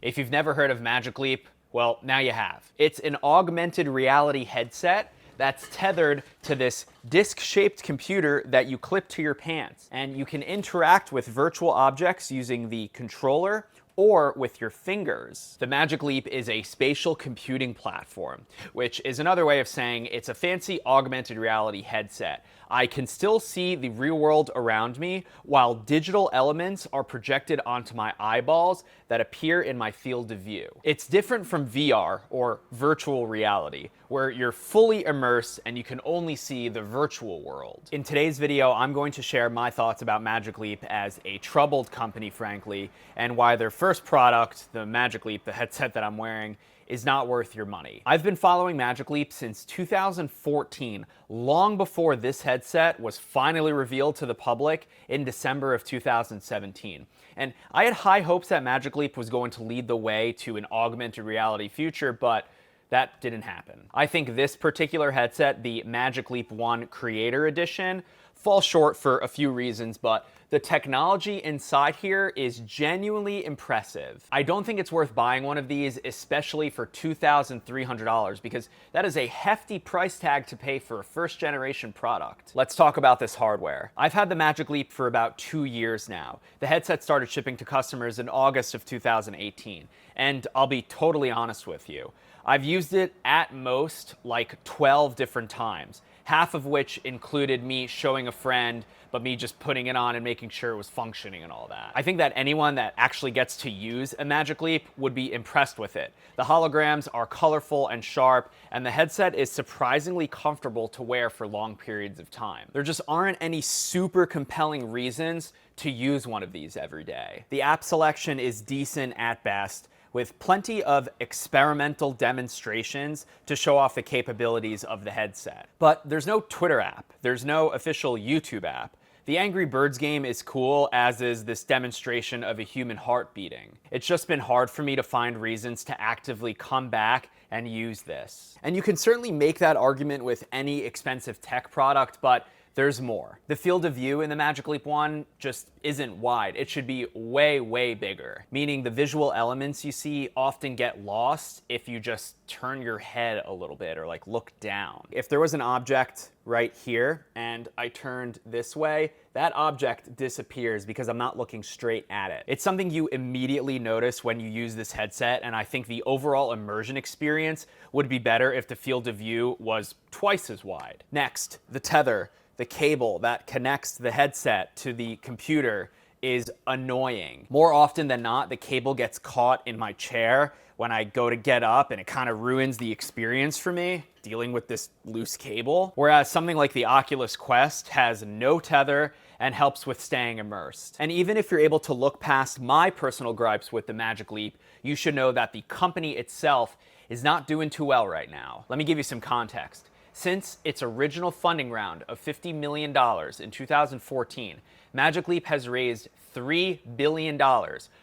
If you've never heard of Magic Leap, well, now you have. It's an augmented reality headset that's tethered to this disc-shaped computer that you clip to your pants. And you can interact with virtual objects using the controller or with your fingers. The Magic Leap is a spatial computing platform, which is another way of saying it's a fancy augmented reality headset. I can still see the real world around me while digital elements are projected onto my eyeballs that appear in my field of view. It's different from VR, or virtual reality, where you're fully immersed and you can only see the virtual world. In today's video, I'm going to share my thoughts about Magic Leap as a troubled company, frankly, and why their first product, the Magic Leap, the headset that I'm wearing, is not worth your money. I've been following Magic Leap since 2014, long before this headset was finally revealed to the public in December of 2017. And I had high hopes that Magic Leap was going to lead the way to an augmented reality future, but that didn't happen. I think this particular headset, the Magic Leap 1 Creator Edition, falls short for a few reasons, but the technology inside here is genuinely impressive. I don't think it's worth buying one of these, especially for $2,300, because that is a hefty price tag to pay for a first-generation product. Let's talk about this hardware. I've had the Magic Leap for about 2 years now. The headset started shipping to customers in August of 2018, and I'll be totally honest with you. I've used it at most like 12 different times, half of which included me showing a friend, but me just putting it on and making sure it was functioning and all that. I think that anyone that actually gets to use a Magic Leap would be impressed with it. The holograms are colorful and sharp, and the headset is surprisingly comfortable to wear for long periods of time. There just aren't any super compelling reasons to use one of these every day. The app selection is decent at best, with plenty of experimental demonstrations to show off the capabilities of the headset. But there's no Twitter app, there's no official YouTube app. The Angry Birds game is cool, as is this demonstration of a human heart beating. It's just been hard for me to find reasons to actively come back and use this. And you can certainly make that argument with any expensive tech product, but there's more. The field of view in the Magic Leap 1 just isn't wide. It should be way, way bigger, meaning the visual elements you see often get lost if you just turn your head a little bit or like look down. If there was an object right here and I turned this way, that object disappears because I'm not looking straight at it. It's something you immediately notice when you use this headset, and I think the overall immersion experience would be better if the field of view was twice as wide. Next, the tether. The cable that connects the headset to the computer is annoying. More often than not, the cable gets caught in my chair when I go to get up, and it kind of ruins the experience for me dealing with this loose cable. Whereas something like the Oculus Quest has no tether and helps with staying immersed. And even if you're able to look past my personal gripes with the Magic Leap, you should know that the company itself is not doing too well right now. Let me give you some context. Since its original funding round of $50 million in 2014, Magic Leap has raised $3 billion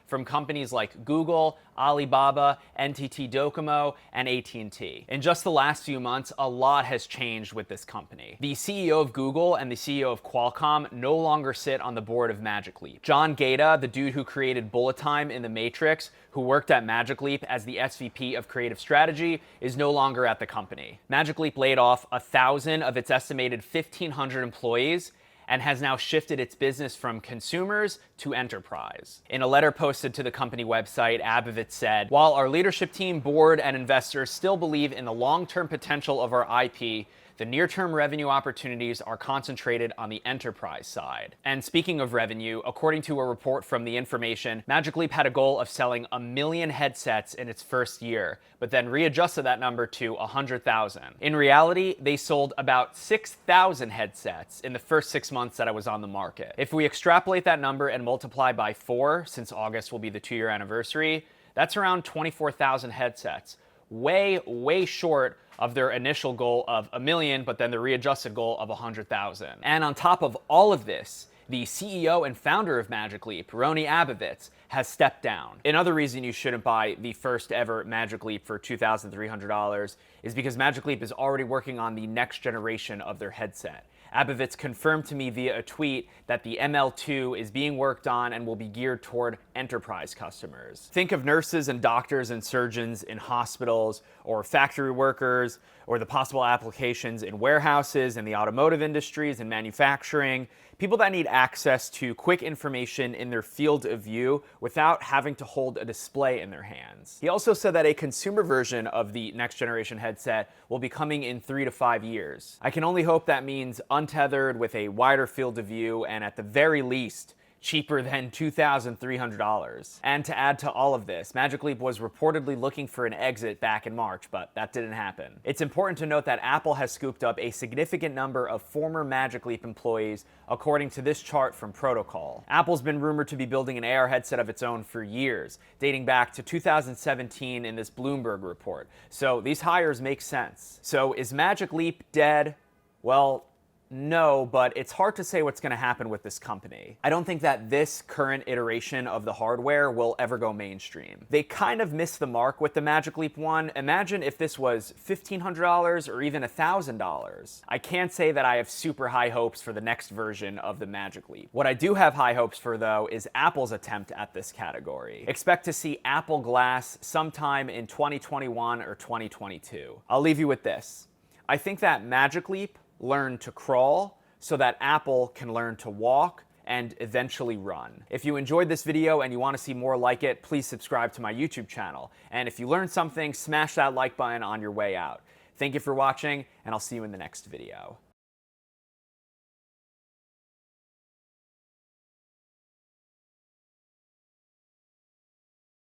from companies like Google, Alibaba, NTT Docomo, and AT&T. In just the last few months, a lot has changed with this company. The CEO of Google and the CEO of Qualcomm no longer sit on the board of Magic Leap. John Gaeta, the dude who created bullet time in The Matrix, who worked at Magic Leap as the SVP of Creative Strategy, is no longer at the company. Magic Leap laid off 1,000 of its estimated 1,500 employees, and has now shifted its business from consumers to enterprise. In a letter posted to the company website, Abovitz said, "While our leadership team, board, and investors still believe in the long-term potential of our IP, the near-term revenue opportunities are concentrated on the enterprise side." And speaking of revenue, according to a report from The Information, Magic Leap had a goal of selling 1 million headsets in its first year, but then readjusted that number to 100,000. In reality, they sold about 6,000 headsets in the first 6 months that I was on the market. If we extrapolate that number and multiply by 4, since August will be the 2-year anniversary, that's around 24,000 headsets. Way, way short of their initial goal of 1 million, but then the readjusted goal of 100,000. And on top of all of this, the CEO and founder of Magic Leap, Rony Abovitz, has stepped down. Another reason you shouldn't buy the first ever Magic Leap for $2,300 is because Magic Leap is already working on the next generation of their headset. Abovitz confirmed to me via a tweet that the ML2 is being worked on and will be geared toward enterprise customers. Think of nurses and doctors and surgeons in hospitals, or factory workers, or the possible applications in warehouses, in the automotive industries, in manufacturing, people that need access to quick information in their field of view without having to hold a display in their hands. He also said that a consumer version of the next generation headset will be coming in 3 to 5 years. I can only hope that means untethered with a wider field of view and at the very least, cheaper than $2,300. And to add to all of this, Magic Leap was reportedly looking for an exit back in March, but that didn't happen. It's important to note that Apple has scooped up a significant number of former Magic Leap employees, according to this chart from Protocol. Apple's been rumored to be building an AR headset of its own for years, dating back to 2017 in this Bloomberg report. So these hires make sense. So is Magic Leap dead? Well, no, but it's hard to say what's going to happen with this company. I don't think that this current iteration of the hardware will ever go mainstream. They kind of missed the mark with the Magic Leap 1. Imagine if this was $1,500 or even $1,000. I can't say that I have super high hopes for the next version of the Magic Leap. What I do have high hopes for, though, is Apple's attempt at this category. Expect to see Apple Glass sometime in 2021 or 2022. I'll leave you with this. I think that Magic Leap learn to crawl so that Apple can learn to walk and eventually run. If you enjoyed this video and you want to see more like it, please subscribe to my YouTube channel. And if you learned something, smash that like button on your way out. Thank you for watching, and I'll see you in the next video.